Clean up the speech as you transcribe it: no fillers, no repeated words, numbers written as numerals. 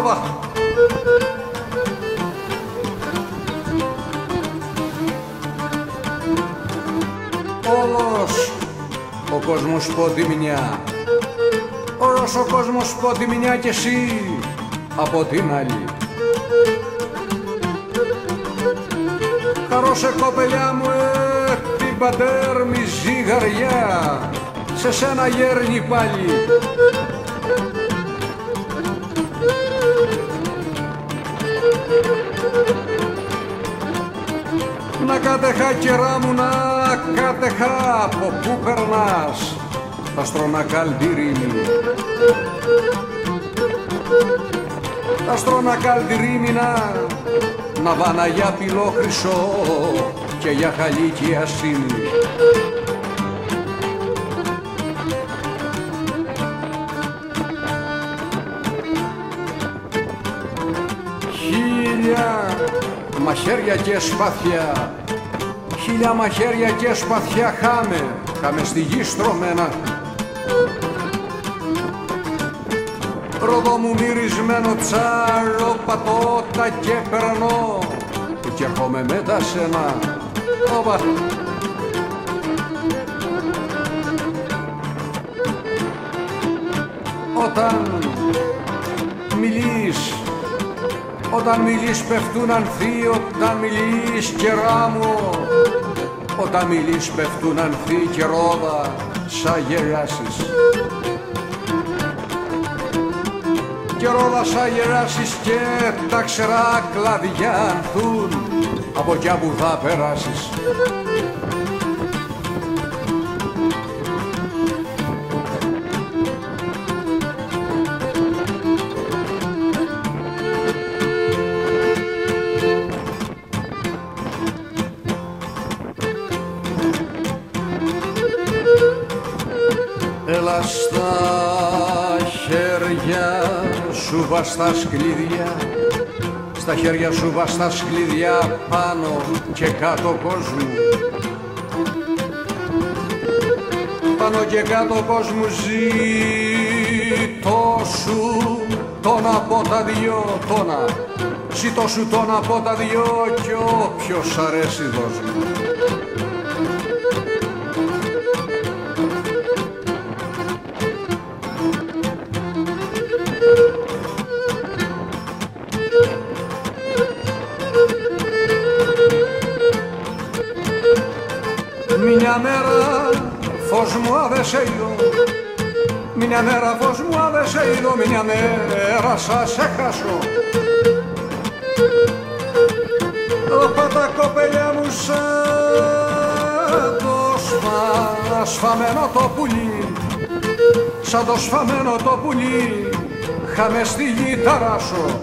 Ωπα. Όλος ο κόσμος ποντιμινιά, όλος ο κόσμος ποντιμινιά κι εσύ από την άλλη. Χαρώσε κοπελιά μου την πατέρμη ζυγαριά, σε σένα γέρνει πάλι. Να κάτεχα κερά μου, να κάτεχα από πού περνάς, τα στρώνα καλτηρίμι. Τα στρώνα καλτηρίμι να βάνα για πυλό χρυσό και για χαλίκι ασύνη. Χίλια μαχαίρια και σπαθιά, χίλια μαχαίρια και σπαθιά χάμε στη γη στρωμένα. Ροδό μου μυρισμένο τσάρο πατώτα και περνώ και έρχομαι μετά σένα. Ωπα. Όταν μιλείς πέφτουν ανθί, όταν μιλείς κερά μου, όταν μιλείς πέφτουν ανθί και ρόδα σαν γελιάσεις. Και ρόδα σαν γελιάσεις και τα ξερά κλαδιά ανθούν από κι που θα περάσεις. Έλα στα χέρια σου βαστά κλειδιά, στα χέρια σου βαστά κλειδιά πάνω και κάτω κόσμου. Πάνω και κάτω κόσμου ζήτω σου τον από τα δυο τόνα, ζήτω σου τον από τα δυο κι όποιος αρέσει δώσ' μου. Μια μέρα φως μου άδεσε είδω, μια μέρα φως μου άδεσε είδω, μια μέρα σας έχασω. Όπα τα κοπελιά μου σαν το σφαμένο το πουλί, σαν το σφαμένο το πουλί, χάμε στη γη ταράσω.